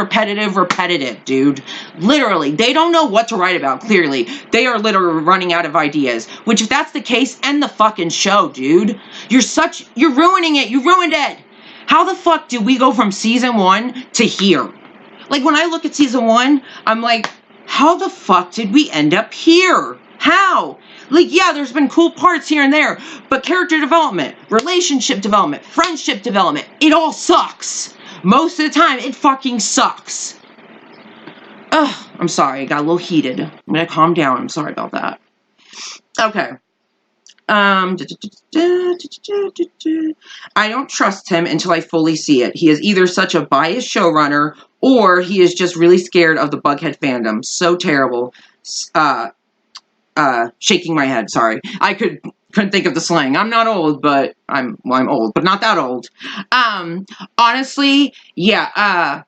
dude. Literally. They don't know what to write about, clearly. They are literally running out of ideas. Which, if that's the case, end the fucking show, dude. You're ruining it. You ruined it. How the fuck did we go from season 1 to here? Like, when I look at season 1, I'm like, how the fuck did we end up here? How? Like, yeah, there's been cool parts here and there, but character development, relationship development, friendship development, it all sucks. Most of the time, it fucking sucks. Ugh, I'm sorry, I got a little heated. I'm gonna calm down, I'm sorry about that. Okay. I don't trust him until I fully see it. He is either such a biased showrunner, or he is just really scared of the Bughead fandom. So terrible. Shaking my head, sorry. I couldn't think of the slang. I'm not old, but I'm old, but not that old. Honestly, yeah,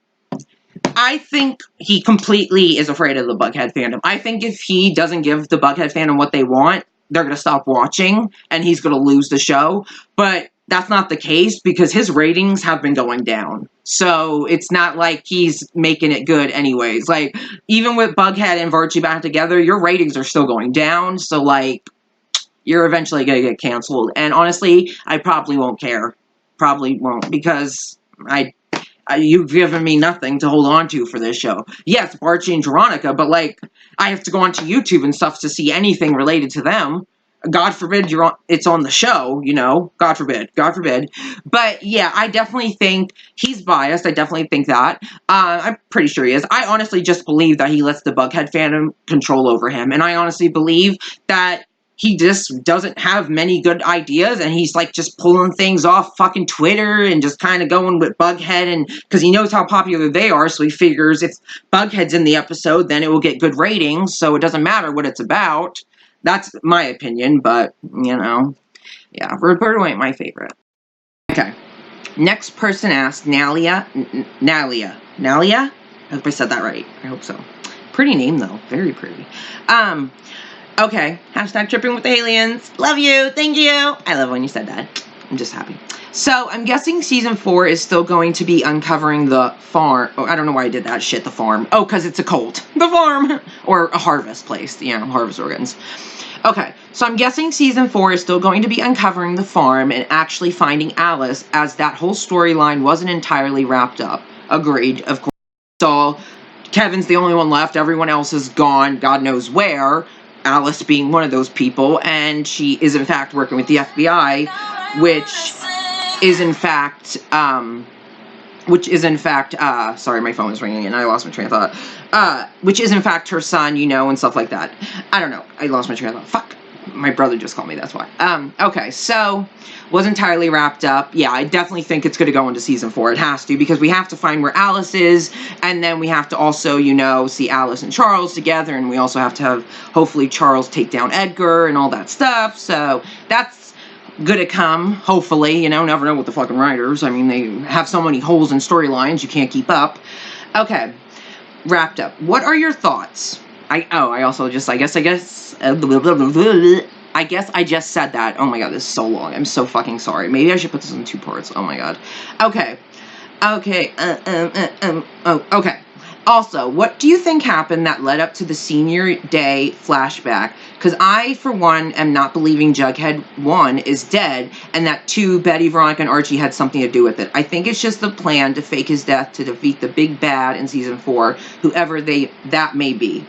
I think he completely is afraid of the Bughead fandom. I think if he doesn't give the Bughead fandom what they want, they're going to stop watching, and he's going to lose the show. But that's not the case, because his ratings have been going down. So it's not like he's making it good anyways. Like, even with Bughead and Varchi back together, your ratings are still going down. So, like, you're eventually going to get canceled. And honestly, I probably won't care. Probably won't, because you've given me nothing to hold on to for this show. Yes, Barchi and Veronica, but, like, I have to go onto YouTube and stuff to see anything related to them. God forbid it's on the show, you know. God forbid. God forbid. But, yeah, I definitely think he's biased. I definitely think that. I'm pretty sure he is. I honestly just believe that he lets the Bughead fandom control over him. And I honestly believe that he just doesn't have many good ideas, and he's, like, just pulling things off fucking Twitter and just kind of going with Bughead, and because he knows how popular they are, so he figures if Bughead's in the episode, then it will get good ratings, so it doesn't matter what it's about. That's my opinion, but, you know, yeah, Roberto ain't my favorite. Okay. Next person asked, Nalia? I hope I said that right. I hope so. Pretty name, though. Very pretty. Okay. Hashtag tripping with aliens. Love you. Thank you. I love when you said that. I'm just happy. So, I'm guessing season 4 is still going to be uncovering the farm. Oh, I don't know why I did that shit, the farm. Oh, because it's a cult. The farm! Or a harvest place. Yeah, harvest organs. Okay, so I'm guessing season 4 is still going to be uncovering the farm and actually finding Alice, as that whole storyline wasn't entirely wrapped up. Agreed, of course. So, Kevin's the only one left. Everyone else is gone, God knows where. Alice being one of those people, and she is in fact working with the FBI, which is in fact, sorry, my phone is ringing and I lost my train of thought, which is in fact her son, you know, and stuff like that. I don't know, I lost my train of thought, fuck. My brother just called me, that's why. Okay, so, was entirely wrapped up. Yeah, I definitely think it's going to go into season 4. It has to, because we have to find where Alice is, and then we have to also, you know, see Alice and Charles together, and we also have to have, hopefully, Charles take down Edgar and all that stuff, so that's gonna come, hopefully, you know, never know with the fucking writers. I mean, they have so many holes in storylines, you can't keep up. Okay, wrapped up. What are your thoughts? I guess I just said that. Oh my god, this is so long. I'm so fucking sorry. Maybe I should put this in 2 parts. Oh my god. Okay. Okay. Okay. Also, what do you think happened that led up to the senior day flashback? Because I, for one, am not believing Jughead 1 is dead, and that 2, Betty, Veronica, and Archie had something to do with it. I think it's just the plan to fake his death to defeat the big bad in season 4, whoever that may be.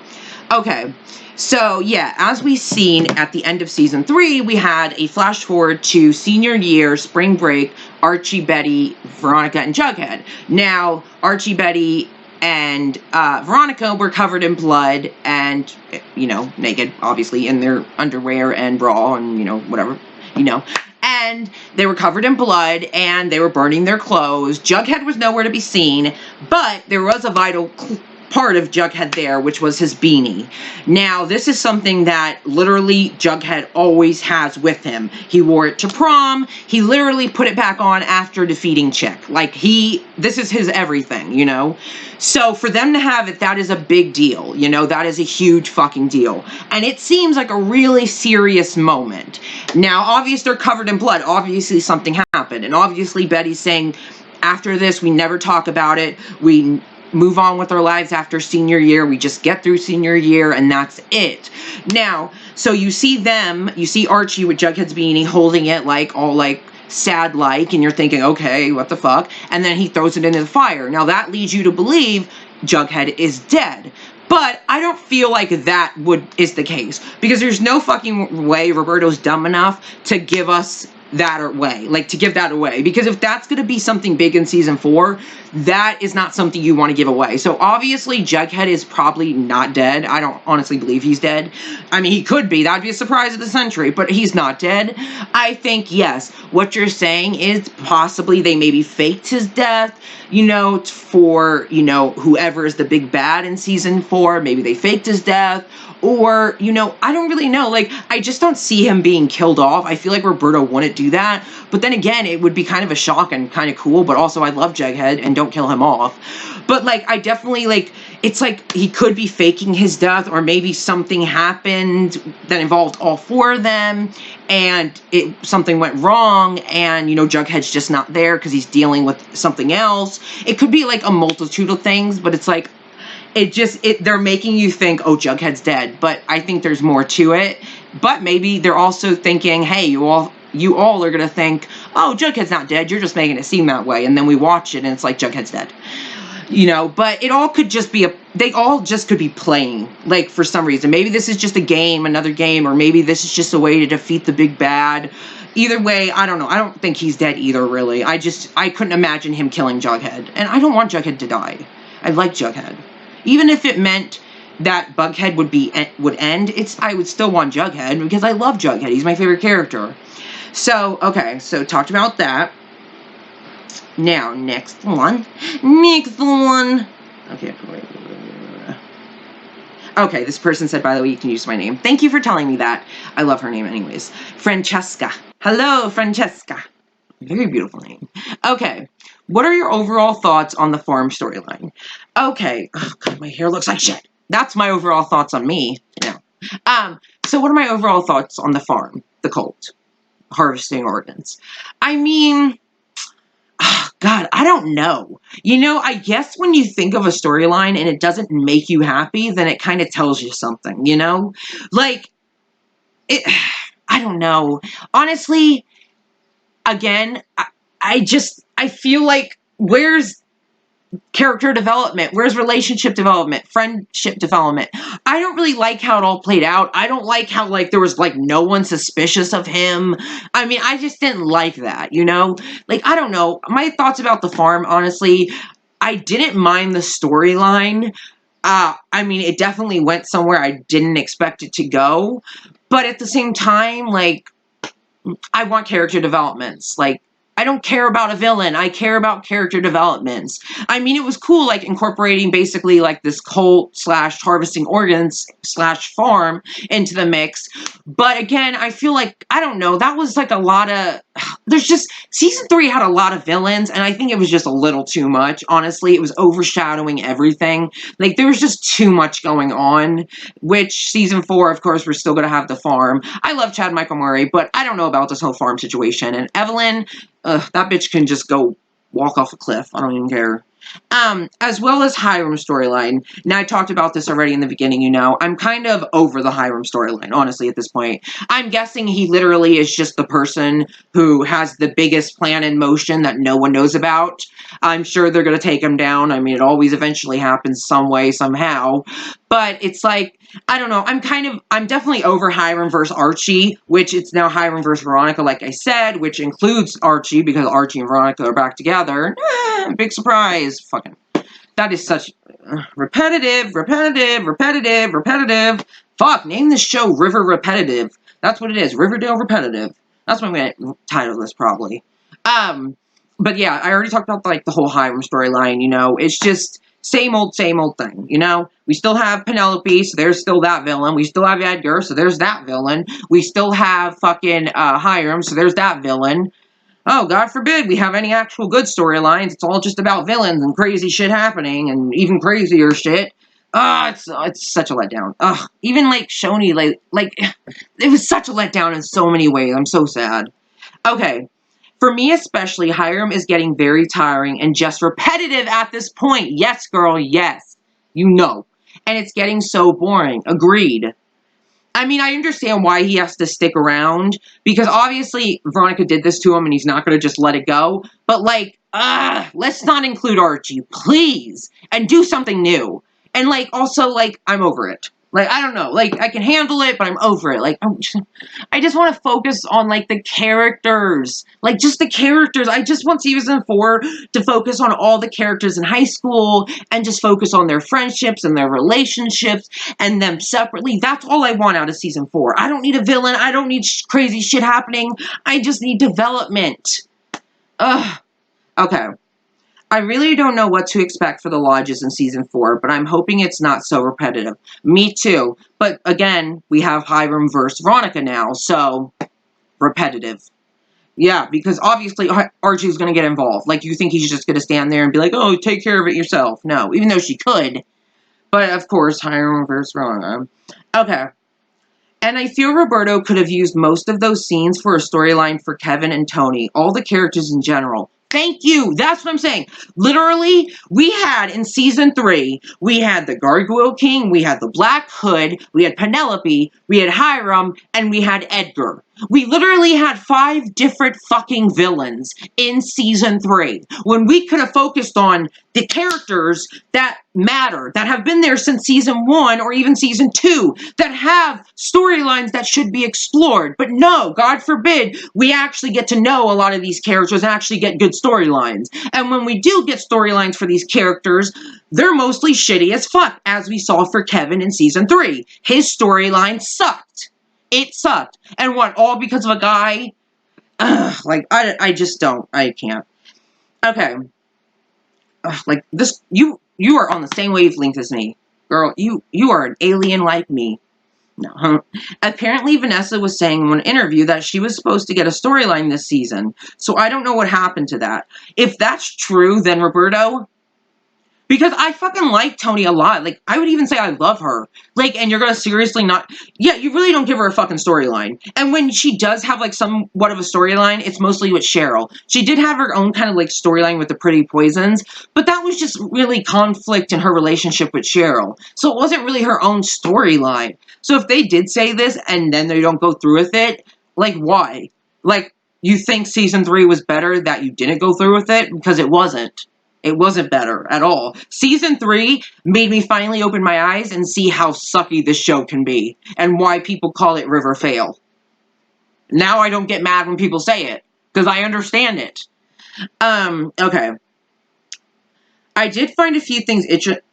Okay, so yeah, as we've seen at the end of season 3, we had a flash forward to senior year, spring break, Archie, Betty, Veronica, and Jughead. Now, Archie, Betty, and Veronica were covered in blood and, you know, naked, obviously, in their underwear and bra and, you know, whatever, you know. And they were covered in blood and they were burning their clothes. Jughead was nowhere to be seen, but there was a vital part of Jughead there, which was his beanie. Now, this is something that literally Jughead always has with him. He wore it to prom. He literally put it back on after defeating Chick. Like, this is his everything, you know? So, for them to have it, that is a big deal, you know? That is a huge fucking deal. And it seems like a really serious moment. Now, obviously, they're covered in blood. Obviously, something happened. And obviously, Betty's saying, after this, we never talk about it. We move on with our lives after senior year. We just get through senior year and that's it. Now, so you see Archie with Jughead's beanie holding it like all like sad like, and you're thinking, okay, what the fuck? And then he throws it into the fire. Now that leads you to believe Jughead is dead. But I don't feel like that is the case, because there's no fucking way Roberto's dumb enough to give us that away, to give that away, because if that's going to be something big in season 4, that is not something you want to give away. So obviously Jughead is probably not dead. I don't honestly believe he's dead. I mean, he could be. That'd be a surprise of the century, but he's not dead. I think, yes, what you're saying is possibly they maybe faked his death, you know, for, you know, whoever is the big bad in season 4. Maybe they faked his death. Or, you know, I don't really know. I just don't see him being killed off. I feel like Roberto wouldn't do that. But then again, it would be kind of a shock and kind of cool. But also, I love Jughead and don't kill him off. But, I definitely, it's like he could be faking his death. Or maybe something happened that involved all 4 of them. And something went wrong. And, you know, Jughead's just not there because he's dealing with something else. It could be, a multitude of things. But it's they're making you think, oh, Jughead's dead, but I think there's more to it. But maybe they're also thinking, hey, you all are gonna think, oh, Jughead's not dead, you're just making it seem that way, and then we watch it and it's like Jughead's dead, you know. But it all could just be they all just could be playing, for some reason. Maybe this is just a game, another game, or maybe this is just a way to defeat the big bad. Either way, I don't know. I don't think he's dead either, really. I couldn't imagine him killing Jughead, and I don't want Jughead to die. I like Jughead. Even if it meant that Bughead would end, I would still want Jughead, because I love Jughead. He's my favorite character. So, okay, so talked about that. Now, next one. Okay, wait. Okay, this person said, by the way, you can use my name. Thank you for telling me that. I love her name anyways. Francesca. Hello, Francesca. Very beautiful name. Okay. What are your overall thoughts on the farm storyline? Okay. Oh, God, my hair looks like shit. That's my overall thoughts on me. No. So what are my overall thoughts on the farm, the cult, harvesting organs? I mean, oh, God, I don't know. I guess when you think of a storyline and it doesn't make you happy, then it kind of tells you something, Like, it, I don't know. Honestly, again, I feel like, where's character development? Where's relationship development? Friendship development? I don't really like how it all played out. I don't like how, like, there was, like, no one suspicious of him. I mean, I just didn't like that, Like, I don't know. My thoughts about the farm, honestly, I didn't mind the storyline. I mean, it definitely went somewhere I didn't expect it to go. But at the same time, like, I want character developments. Like, I don't care about a villain. I care about character developments. I mean, it was cool, like, incorporating basically, like, this cult / harvesting organs / farm into the mix. But again, I feel like, I don't know, that was, like, a lot of, there's just, season 3 had a lot of villains, and I think it was just a little too much, honestly. It was overshadowing everything. Like, there was just too much going on, which season 4, of course, we're still going to have the farm. I love Chad Michael Murray, but I don't know about this whole farm situation. And Evelyn, that bitch can just go walk off a cliff. I don't even care. As well as Hiram's storyline. Now, I talked about this already in the beginning, I'm kind of over the Hiram storyline, honestly, at this point. I'm guessing he literally is just the person who has the biggest plan in motion that no one knows about. I'm sure they're going to take him down. I mean, it always eventually happens some way, somehow. But it's like, I don't know. I'm definitely over Hiram versus Archie, which it's now Hiram versus Veronica, like I said, which includes Archie because Archie and Veronica are back together. Big surprise. Fucking, that is such repetitive. Fuck, name this show River Repetitive. That's what it is. Riverdale Repetitive. That's what I'm going to title this, probably. But yeah, I already talked about, like, the whole Hiram storyline, It's just same old thing, We still have Penelope, so there's still that villain. We still have Edgar, so there's that villain. We still have fucking Hiram, so there's that villain. Oh, God forbid we have any actual good storylines. It's all just about villains and crazy shit happening, and even crazier shit. It's such a letdown. Even, like, Shoni, like, it was such a letdown in so many ways. I'm so sad. Okay. For me especially, Hiram is getting very tiring and just repetitive at this point. Yes, girl, yes. And it's getting so boring. Agreed. I mean, I understand why he has to stick around, because obviously Veronica did this to him and he's not going to just let it go. But, like, let's not include Archie, please. And do something new. And, like, also, like, I'm over it. Like, I don't know. Like, I can handle it, but I'm over it. Like, I just want to focus on, like, the characters. Like, just the characters. I just want season 4 to focus on all the characters in high school and just focus on their friendships and their relationships and them separately. That's all I want out of season 4. I don't need a villain. I don't need crazy shit happening. I just need development. Ugh. Okay. I really don't know what to expect for the Lodges in season 4, but I'm hoping it's not so repetitive. Me too. But again, we have Hiram versus Veronica now, so repetitive. Yeah, because obviously Archie's going to get involved. Like, you think he's just going to stand there and be like, oh, take care of it yourself. No, even though she could. But of course, Hiram versus Veronica. Okay. And I feel Roberto could have used most of those scenes for a storyline for Kevin and Tony. All the characters in general. Thank you. That's what I'm saying. Literally, we had in season 3, we had the Gargoyle King, we had the Black Hood, we had Penelope, we had Hiram, and we had Edgar. We literally had 5 different fucking villains in season 3, when we could have focused on the characters that matter, that have been there since season 1 or even season 2, that have storylines that should be explored. But no, God forbid, we actually get to know a lot of these characters and actually get good storylines. And when we do get storylines for these characters, they're mostly shitty as fuck, as we saw for Kevin in season 3. His storyline sucked. It sucked. And what, all because of a guy? Like, I just don't. I can't. Okay. Like, this, you are on the same wavelength as me. Girl, you are an alien like me. No. Apparently, Vanessa was saying in one interview that she was supposed to get a storyline this season. So I don't know what happened to that. If that's true, then Roberto, because I fucking like Tony a lot. Like, I would even say I love her. Like, and you're gonna seriously not... Yeah, you really don't give her a fucking storyline. And when she does have, like, somewhat of a storyline, it's mostly with Cheryl. She did have her own kind of, like, storyline with the Pretty Poisons, but that was just really conflict in her relationship with Cheryl. So it wasn't really her own storyline. So if they did say this, and then they don't go through with it, like, why? Like, you think season 3 was better that you didn't go through with it? Because it wasn't. It wasn't better at all. Season 3 made me finally open my eyes and see how sucky this show can be and why people call it Riverdale. Now I don't get mad when people say it because I understand it. Okay. I did find a few things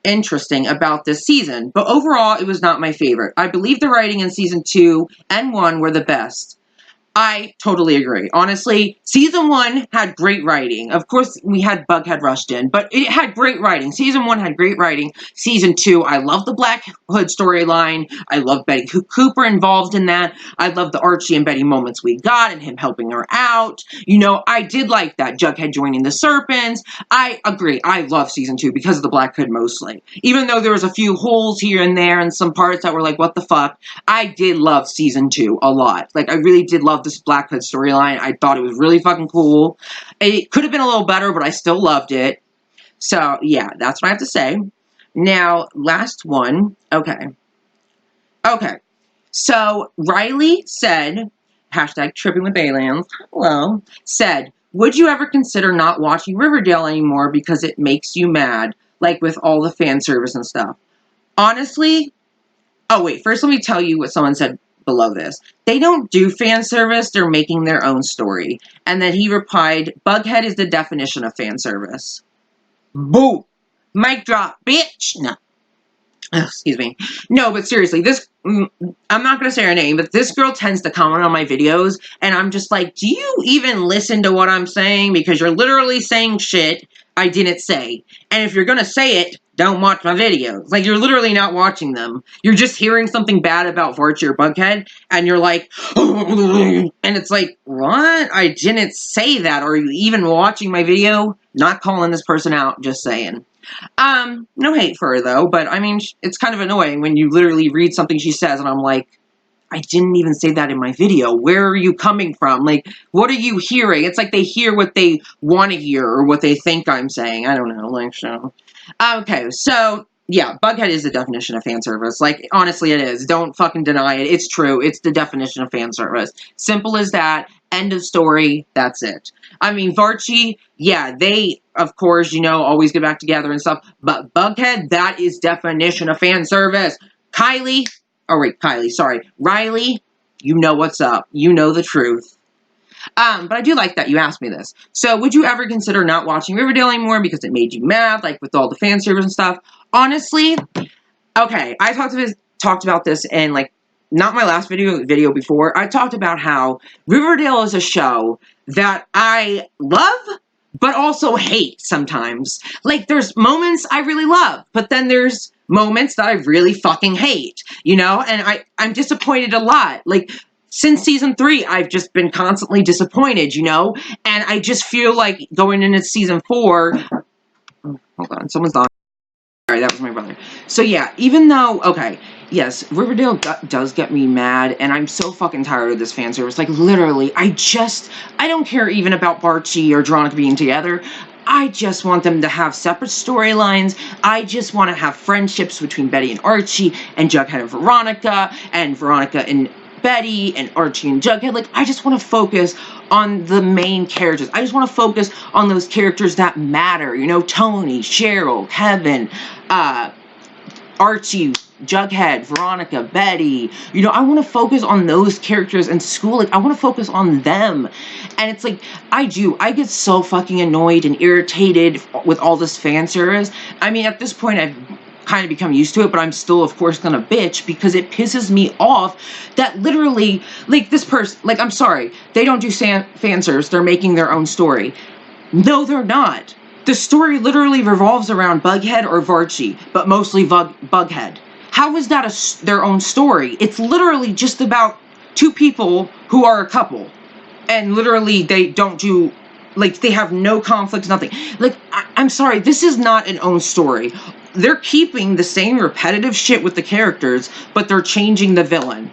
interesting about this season, but overall it was not my favorite. I believe the writing in season 2 and 1 were the best. I totally agree. Honestly, season 1 had great writing. Of course, we had Bughead rushed in, but it had great writing. Season 1 had great writing. Season 2, I love the Black Hood storyline. I love Betty Cooper involved in that. I love the Archie and Betty moments we got and him helping her out. You know, I did like that. Jughead joining the Serpents. I agree. I love season 2 because of the Black Hood mostly. Even though there was a few holes here and there and some parts that were like, what the fuck? I did love season 2 a lot. Like, I really did love this Black Hood storyline. I thought it was really fucking cool. It could have been a little better, but I still loved it. So, yeah, that's what I have to say. Now, last one. Okay. So, Riley said, hashtag tripping with aliens, hello, said, would you ever consider not watching Riverdale anymore because it makes you mad? Like, with all the fan service and stuff. Honestly, oh, wait, first let me tell you what someone said below this. They don't do fan service, they're making their own story. And then he replied, Bughead is the definition of fan service. Boo! Mic drop, bitch! No. Excuse me. No, but seriously, this... I'm not going to say her name, but this girl tends to comment on my videos, and I'm just like, do you even listen to what I'm saying? Because you're literally saying shit I didn't say. And if you're going to say it, don't watch my videos. Like, you're literally not watching them. You're just hearing something bad about Varchie or Bughead, and you're like, and it's like, what? I didn't say that. Are you even watching my video? Not calling this person out, just saying. No hate for her, though, but, I mean, it's kind of annoying when you literally read something she says, and I'm like, I didn't even say that in my video. Where are you coming from? Like, what are you hearing? It's like they hear what they want to hear, or what they think I'm saying. I don't know, like, so. Okay, so, yeah, Bughead is the definition of fan service. Like, honestly, it is. Don't fucking deny it. It's true. It's the definition of fan service. Simple as that. End of story. That's it. I mean, Varchie, yeah, they, of course, you know, always get back together and stuff. But Bughead, that is definition of fan service. Riley, you know what's up. You know the truth. But I do like that you asked me this. So, would you ever consider not watching Riverdale anymore because it made you mad, like with all the fan service and stuff? Honestly, okay, I talked about this in, like, not my last video, the video before. I talked about how Riverdale is a show that I love, but also hate sometimes. Like, there's moments I really love, but then there's moments that I really fucking hate, you know? And I'm disappointed a lot. Like, since season 3, I've just been constantly disappointed, you know? And I just feel like going into season 4... Oh, hold on, someone's on. Sorry, that was my brother. So yeah, even though, okay, yes, Riverdale does get me mad, and I'm so fucking tired of this fan service. Like, literally, I don't care even about Varchie or Veronica being together. I just want them to have separate storylines. I just want to have friendships between Betty and Archie, and Jughead and Veronica and Betty, and Archie and Jughead. Like, I just want to focus on the main characters. I just want to focus on those characters that matter. You know, Tony, Cheryl, Kevin, Archie, Jughead, Veronica, Betty. You know, I want to focus on those characters in school. Like, I want to focus on them. And it's like, I get so fucking annoyed and irritated with all this fan service. I mean, at this point, I've kind of become used to it, but I'm still, of course, gonna bitch because it pisses me off that literally, like, this person, like, I'm sorry, they don't do fan service, they're making their own story. No, they're not. The story literally revolves around Bughead or Varchie, but mostly Bughead. how is that their own story? It's literally just about two people who are a couple. And literally they don't do, like, they have no conflicts, nothing. Like, I'm sorry, this is not an own story. They're keeping the same repetitive shit with the characters, but they're changing the villain.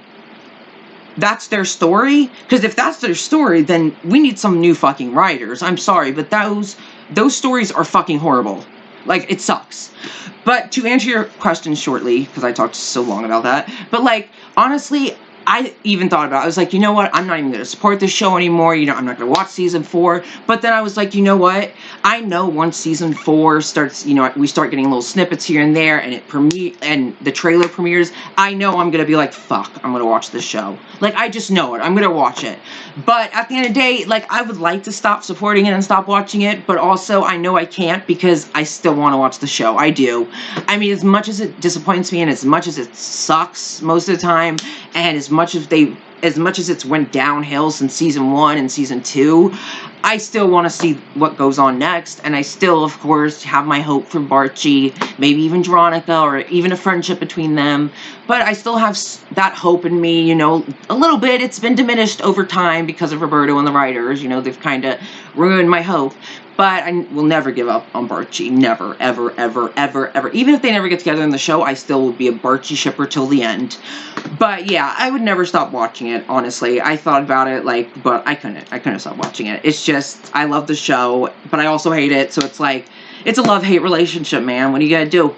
That's their story? Because if that's their story, then we need some new fucking writers. I'm sorry, but those stories are fucking horrible. Like, it sucks. But to answer your question shortly, because I talked so long about that, but, like, honestly, I even thought about it. I was like, you know what? I'm not even going to support this show anymore. You know, I'm not going to watch season 4. But then I was like, you know what? I know once season 4 starts, you know, we start getting little snippets here and there, and and the trailer premieres, I know I'm going to be like, fuck, I'm going to watch this show. Like, I just know it. I'm going to watch it. But at the end of the day, like, I would like to stop supporting it and stop watching it, but also I know I can't because I still want to watch the show. I do. I mean, as much as it disappoints me and as much as it sucks most of the time, and as much as it's went downhill since season 1 and season 2, I still want to see what goes on next, and I still, of course, have my hope for Barchi, maybe even Veronica, or even a friendship between them, but I still have that hope in me, you know, a little bit. It's been diminished over time because of Roberto and the writers, you know, they've kind of ruined my hope. But I will never give up on Barchi. Never, ever, ever, ever, ever. Even if they never get together in the show, I still will be a Barchi shipper till the end. But yeah, I would never stop watching it, honestly. I thought about it, like, but I couldn't stop watching it. It's just, I love the show, but I also hate it. So it's like, it's a love-hate relationship, man. What are you gonna do?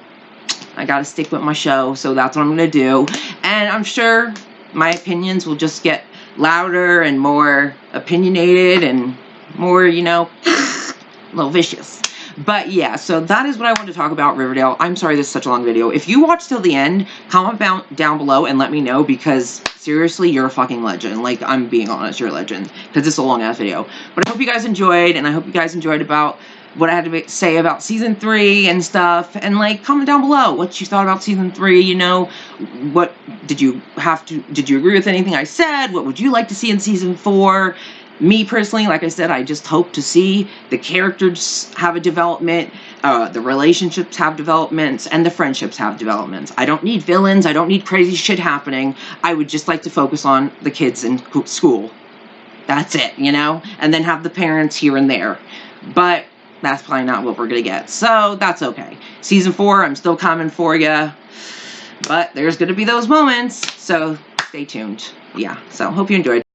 I gotta stick with my show, so that's what I'm gonna do. And I'm sure my opinions will just get louder and more opinionated and more, you know, a little vicious. But yeah, so that is what I wanted to talk about Riverdale. I'm sorry this is such a long video. If you watched till the end, comment down below and let me know, because seriously, you're a fucking legend. Like, I'm being honest, you're a legend, because it's a long ass video. But I hope you guys enjoyed, and I hope you guys enjoyed about what I had to say about season 3 and stuff. And like, comment down below what you thought about season 3, you know, what did you agree with anything I said? What would you like to see in season 4? Me personally, like I said, I just hope to see the characters have a development, the relationships have developments, and the friendships have developments. I don't need villains, I don't need crazy shit happening. I would just like to focus on the kids in school. That's it, you know? And then have the parents here and there. But that's probably not what we're gonna get, so that's okay. Season 4, I'm still coming for ya, but there's gonna be those moments, so stay tuned. Yeah, so hope you enjoyed.